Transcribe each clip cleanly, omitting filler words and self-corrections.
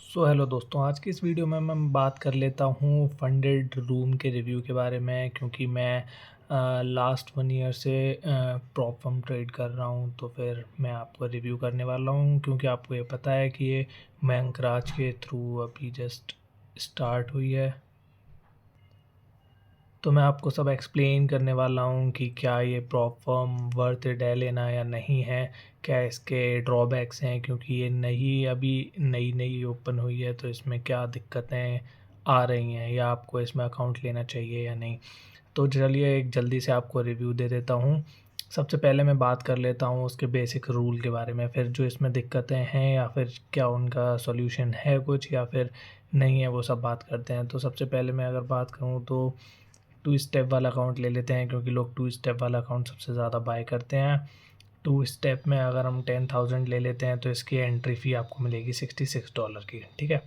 Hello दोस्तों, आज की इस वीडियो में मैं बात कर लेता हूँ फंडेड रूम के रिव्यू के बारे में। क्योंकि मैं लास्ट 1 ईयर से प्रॉप फर्म ट्रेड कर रहा हूँ, तो फिर मैं आपको रिव्यू करने वाला हूँ। क्योंकि आपको ये पता है कि ये मयंक राज के थ्रू अभी जस्ट स्टार्ट हुई है, तो मैं आपको सब एक्सप्लेन करने वाला हूँ कि क्या ये प्रॉप फर्म वर्थ इट है लेना या नहीं है, क्या इसके ड्रॉबैक्स हैं। क्योंकि ये अभी नई नई ओपन हुई है, तो इसमें क्या दिक्कतें आ रही हैं, या आपको इसमें अकाउंट लेना चाहिए या नहीं। तो चलिए एक जल्दी से आपको रिव्यू दे देता हूँ। सबसे पहले मैं बात कर लेता हूँ उसके बेसिक रूल के बारे में, फिर जो इसमें दिक्कतें हैं या फिर क्या उनका सॉल्यूशन है कुछ या फिर नहीं है, वो सब बात करते हैं। तो सबसे पहले मैं अगर बात करूँ तो टू स्टेप वाला अकाउंट ले लेते हैं, क्योंकि लोग टू स्टेप वाला अकाउंट सबसे ज़्यादा बाय करते हैं। टू स्टेप में अगर हम 10,000 ले लेते हैं तो इसकी एंट्री फ़ी आपको मिलेगी $66 की। ठीक है,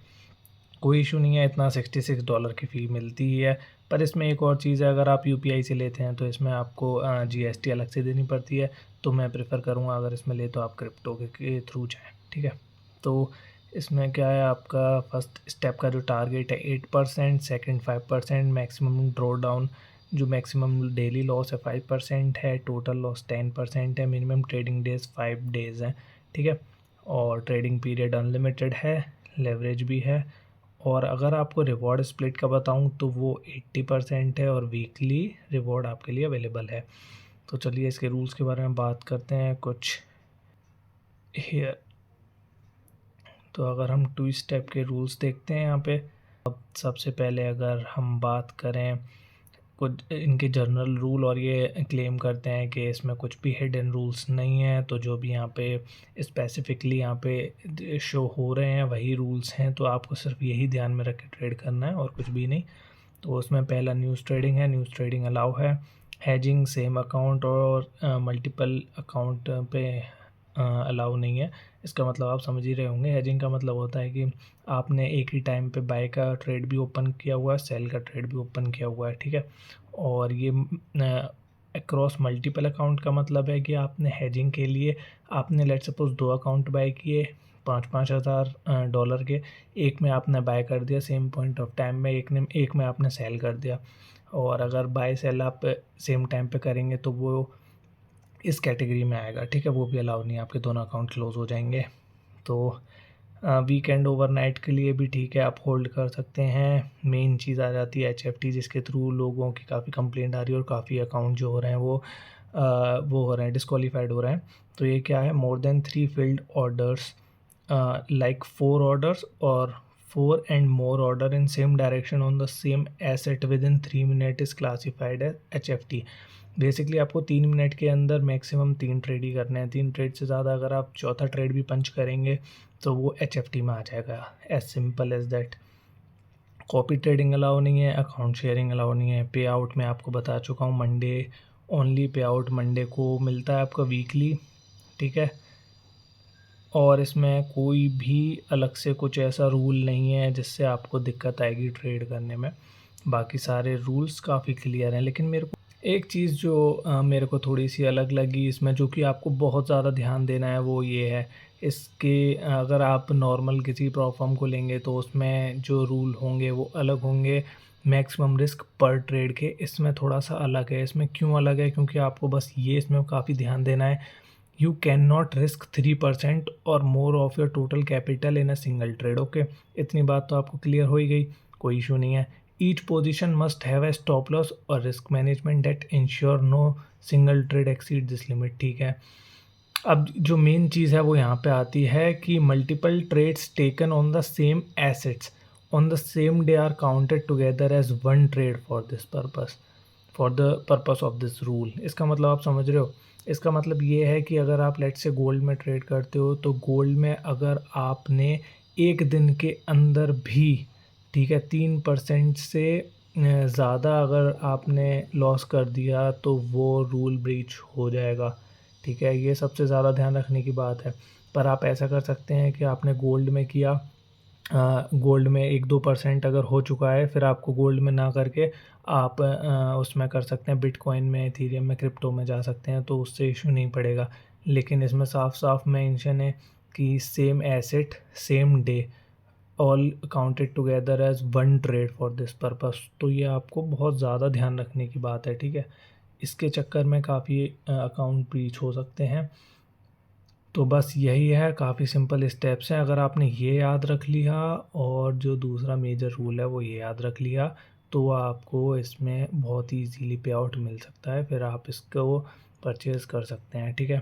कोई इशू नहीं है, इतना $66 की फ़ी मिलती ही है। पर इसमें एक और चीज़ है, अगर आप यूपीआई से लेते हैं तो इसमें आपको जीएसटी अलग से देनी पड़ती है। तो मैं प्रेफर करूँगा अगर इसमें ले तो आप क्रिप्टो के थ्रू जाएँ। ठीक है, तो इसमें क्या है, आपका फर्स्ट स्टेप का जो टारगेट है 8%, सेकंड 5%, मैक्सिमम ड्रॉ डाउन जो मैक्सिमम डेली लॉस है 5% है, टोटल लॉस 10% है, मिनिमम ट्रेडिंग डेज 5 डेज़ हैं। ठीक है, और ट्रेडिंग पीरियड अनलिमिटेड है, लेवरेज भी है। और अगर आपको रिवॉर्ड स्प्लिट का बताऊं तो वो 80% है और वीकली रिवॉर्ड आपके लिए अवेलेबल है। तो चलिए इसके रूल्स के बारे में बात करते हैं कुछ हियर। तो अगर हम टू स्टेप के रूल्स देखते हैं यहाँ पे, अब सबसे पहले अगर हम बात करें कुछ इनके जनरल रूल, और ये क्लेम करते हैं कि इसमें कुछ भी हिडन रूल्स नहीं है। तो जो भी यहाँ पे स्पेसिफिकली यहाँ पे शो हो रहे हैं वही रूल्स हैं, तो आपको सिर्फ यही ध्यान में रख के ट्रेड करना है और कुछ भी नहीं। तो उसमें पहला न्यूज़ ट्रेडिंग है, न्यूज़ ट्रेडिंग अलाउ है। हैजिंग सेम अकाउंट और मल्टीपल अकाउंट पे अलाउ नहीं है। इसका मतलब आप समझ ही रहे होंगे, हैजिंग का मतलब होता है कि आपने एक ही टाइम पे बाय का ट्रेड भी ओपन किया हुआ है, सेल का ट्रेड भी ओपन किया हुआ है। ठीक है, और ये अक्रॉस मल्टीपल अकाउंट का मतलब है कि आपने हैजिंग के लिए आपने लेट सपोज 2 अकाउंट बाय किए 5,000 $5,000 के। एक में आपने बाय कर दिया सेम पॉइंट ऑफ टाइम में, एक में आपने सेल कर दिया। और अगर बाय सेल आप सेम टाइम पे करेंगे तो वो इस कैटेगरी में आएगा। ठीक है, वो भी अलाउ नहीं है, आपके दोनों अकाउंट क्लोज हो जाएंगे। तो वीकेंड ओवरनाइट के लिए भी ठीक है, आप होल्ड कर सकते हैं। मेन चीज़ आ जाती है एचएफटी, जिसके थ्रू लोगों की काफ़ी कंप्लेंट आ रही है और काफ़ी अकाउंट जो हो रहे हैं वो हो रहे हैं, डिस्क्वालीफाइड हो रहे हैं। तो ये क्या है, more than 3 field orders like 4 orders or 4 and more order in same direction on the same asset within 3 minutes is classified as HFT। Basically आपको 3 मिनट के अंदर मैक्सिमम 3 ट्रेड ही करने हैं। 3 ट्रेड से ज़्यादा अगर आप चौथा ट्रेड भी पंच करेंगे तो वो HFT में आ जाएगा, as simple as that. Copy trading allow नहीं है, अकाउंट शेयरिंग अलाउ नहीं है। पे आउट मैं आपको बता चुका हूँ, Monday only pay out Monday को मिलता है आपका वीकली। ठीक है, और इसमें कोई भी अलग से कुछ ऐसा रूल नहीं है जिससे आपको दिक्कत आएगी ट्रेड करने में। बाकी सारे रूल्स काफ़ी क्लियर हैं। लेकिन मेरे को एक चीज़ जो मेरे को थोड़ी सी अलग लगी इसमें, जो कि आपको बहुत ज़्यादा ध्यान देना है, वो ये है इसके अगर आप नॉर्मल किसी प्रॉप फर्म को लेंगे तो उसमें जो रूल होंगे वो अलग होंगे। मैक्सिमम रिस्क पर ट्रेड के इसमें थोड़ा सा अलग है। इसमें क्यों अलग है, क्योंकि आपको बस ये इसमें काफ़ी ध्यान देना है, यू कैन नॉट रिस्क 3% और more of your total capital in a single trade. Okay, इतनी बात तो आपको क्लियर हो ही गई, कोई इशू नहीं है। Each position must have a stop loss और risk management that ensure no single trade exceed this limit. ठीक है, अब जो मेन चीज़ है वो यहाँ पे आती है कि multiple trades taken on the same assets on the same day are counted together as one trade for the purpose of this rule. इसका मतलब आप समझ रहे हो, इसका मतलब ये है कि अगर आप लेट से गोल्ड में ट्रेड करते हो तो गोल्ड में अगर आपने एक दिन के अंदर भी, ठीक है, 3% से ज़्यादा अगर आपने लॉस कर दिया तो वो रूल ब्रीच हो जाएगा। ठीक है, ये सबसे ज़्यादा ध्यान रखने की बात है। पर आप ऐसा कर सकते हैं कि आपने गोल्ड में किया, गोल्ड में 1-2% अगर हो चुका है, फिर आपको गोल्ड में ना करके आप उसमें कर सकते हैं, बिटकॉइन में, इथेरियम में, क्रिप्टो में जा सकते हैं, तो उससे इशू नहीं पड़ेगा। लेकिन इसमें साफ साफ मेंशन है कि same asset same day, all counted together as one trade for this purpose. तो ये आपको बहुत ज़्यादा ध्यान रखने की बात है, ठीक है। इसके चक्कर में काफ़ी अकाउंट ब्रीच हो सकते हैं। तो बस यही है, काफ़ी सिंपल स्टेप्स हैं। अगर आपने ये याद रख लिया और जो दूसरा मेजर रूल है वो ये याद रख लिया, तो आपको इसमें बहुत ही ईज़िली पे आउट मिल सकता है। फिर आप इसको परचेज़ कर सकते हैं, ठीक है।